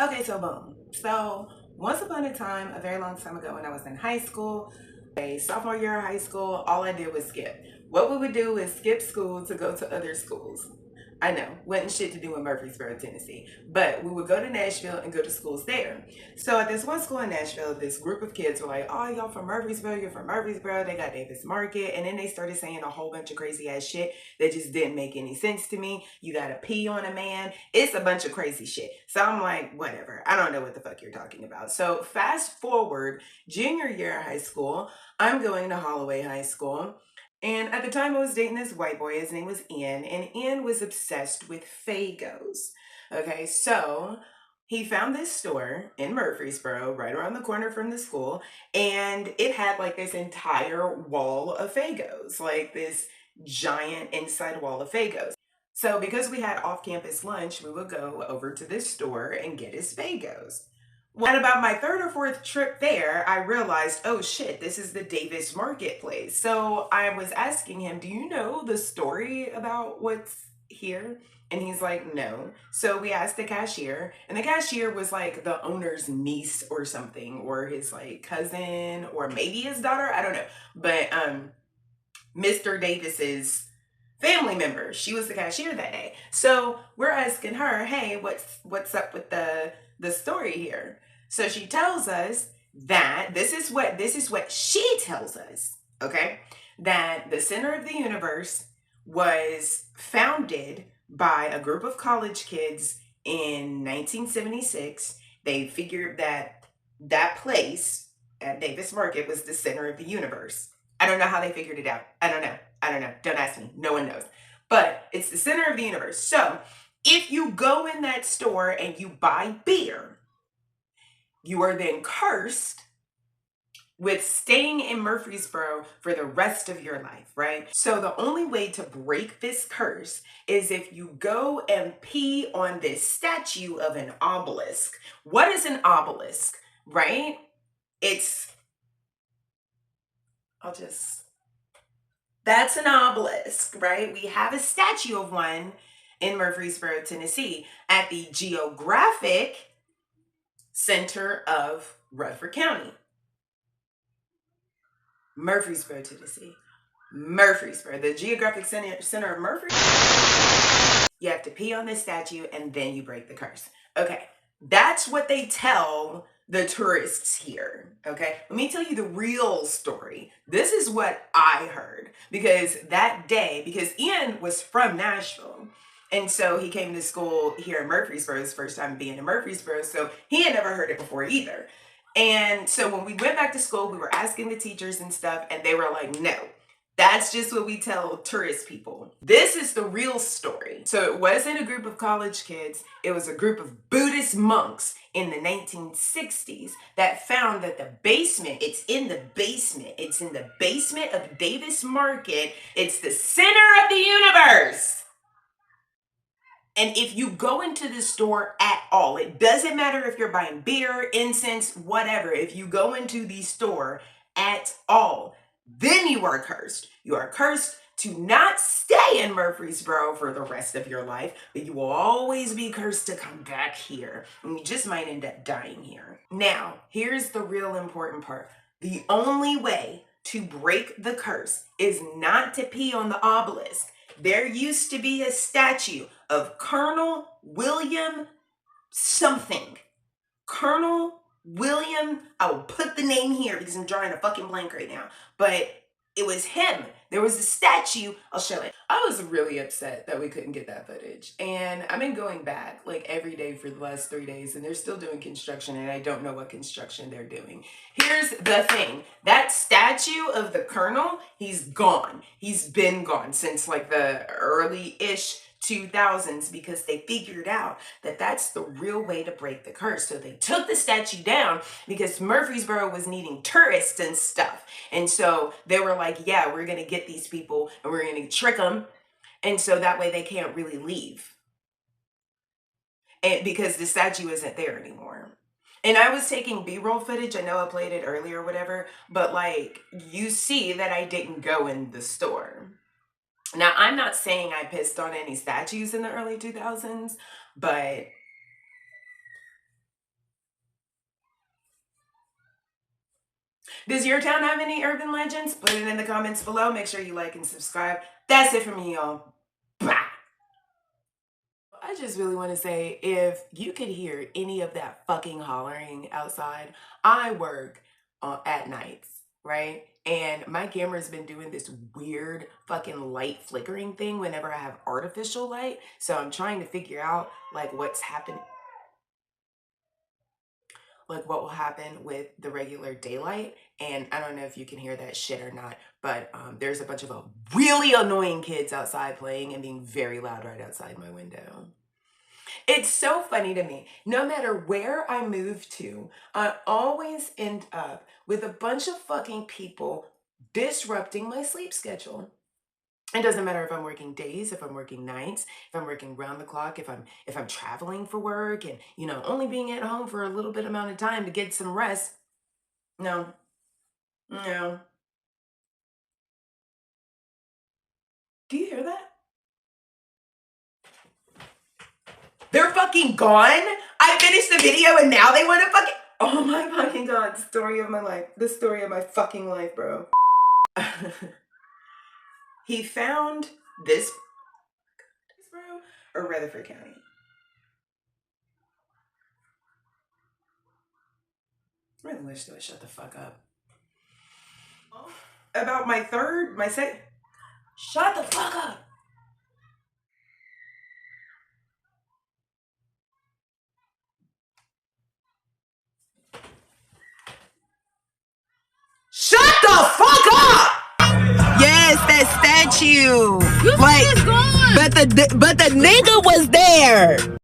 Okay, so boom. So once upon a time, a very long time ago when I was in high school, a sophomore year of high school, all I did was skip. What we would do is skip school to go to other schools. I know, wasn't shit to do in Murfreesboro, Tennessee. But we would go to Nashville and go to schools there. So at this one school in Nashville, this group of kids were like, oh, y'all from Murfreesboro, you're from Murfreesboro, they got Davis Market. And then they started saying a whole bunch of crazy ass shit that just didn't make any sense to me. You gotta pee on a man. It's a bunch of crazy shit. So I'm like, whatever. I don't know what the fuck you're talking about. So fast forward, junior year of high school, I'm going to Holloway High School. And at the time, I was dating this white boy. His name was Ian, and Ian was obsessed with Fagos. Okay, so he found this store in Murfreesboro, right around the corner from the school, and it had like this entire wall of Fagos, like this giant inside wall of Fagos. So because we had off-campus lunch, we would go over to this store and get his Fagos. Well, at about my third or fourth trip there, I realized, oh shit, this is the Davis Marketplace. So I was asking him, do you know the story about what's here? And he's like, no. So we asked the cashier, and the cashier was like the owner's niece or something, or his like cousin, or maybe his daughter. I don't know. But Mr. Davis's family member. She was the cashier that day. So we're asking her, hey, what's up with the story here? So she tells us that this is what she tells us, okay? That the center of the universe was founded by a group of college kids in 1976. They figured that that place at Davis Market was the center of the universe. I don't know how they figured it out. I don't know. I don't know. Don't ask me. No one knows. But it's the center of the universe. So if you go in that store and you buy beer, you are then cursed with staying in Murfreesboro for the rest of your life, right? So the only way to break this curse is if you go and pee on this statue of an obelisk. What is an obelisk, right? It's, I'll just That's an obelisk, right? We have a statue of one in Murfreesboro, Tennessee, at the geographic center of Rutherford County. Murfreesboro, Tennessee. Murfreesboro, the geographic center of Murfreesboro. You have to pee on this statue and then you break the curse. Okay, that's what they tell the tourists here. Okay, let me tell you the real story. This is what I heard because that day, because Ian was from Nashville. And so he came to school here in Murfreesboro, his first time being in Murfreesboro. So he had never heard it before either. And so when we went back to school, we were asking the teachers and stuff, and they were like, no, that's just what we tell tourist people. This is the real story. So it wasn't a group of college kids. It was a group of Buddhist monks in the 1960s that found that the basement, it's in the basement. It's in the basement of Davis Market. It's the center of the universe. And if you go into the store at all, it doesn't matter if you're buying beer, incense, whatever. If you go into the store at all, then you are cursed. You are cursed to not stay in Murfreesboro for the rest of your life, but you will always be cursed to come back here. And you just might end up dying here. Now, here's the real important part. The only way to break the curse is not to pee on the obelisk. There used to be a statue of Colonel William something. Colonel William, I will put the name here because I'm drawing a fucking blank right now. But it was him. There was a statue. I'll show it. I was really upset that we couldn't get that footage. And I've been going back like every day for the last 3 days and they're still doing construction and I don't know what construction they're doing. Here's the thing. That statue of the Colonel, he's gone. He's been gone since like the early-ish 2000s because they figured out that that's the real way to break the curse. So they took the statue down because Murfreesboro was needing tourists and stuff. And so they were like, yeah, we're going to get these people and we're going to trick them. And so that way they can't really leave. And because the statue isn't there anymore. And I was taking B-roll footage. I know I played it earlier or whatever, but like you see that I didn't go in the store. Now, I'm not saying I pissed on any statues in the early 2000s, but Does your town have any urban legends? Put it in the comments below. Make sure you like and subscribe. That's it for me, y'all. Bye. I just really want to say, if you could hear any of that fucking hollering outside, I work at nights, right? And my camera's been doing this weird fucking light flickering thing whenever I have artificial light. So I'm trying to figure out like what's happening, like what will happen with the regular daylight. And I don't know if you can hear that shit or not, but there's a bunch of really annoying kids outside playing and being very loud right outside my window. It's so funny to me. No matter where I move to, I always end up with a bunch of fucking people disrupting my sleep schedule. It doesn't matter if I'm working days, if I'm working nights, if I'm working round the clock, if I'm traveling for work and, you know, only being at home for a little bit amount of time to get some rest. No. No. Do you hear that? They're fucking gone. I finished the video and now they want to fucking... Oh my fucking God. Story of my life. The story of my fucking life, bro. He found this, bro, or Rutherford County. I really wish they would shut the fuck up. About my second. Shut the fuck up. Shut the fuck up! Yes, that statue. Like, but the nigga was there.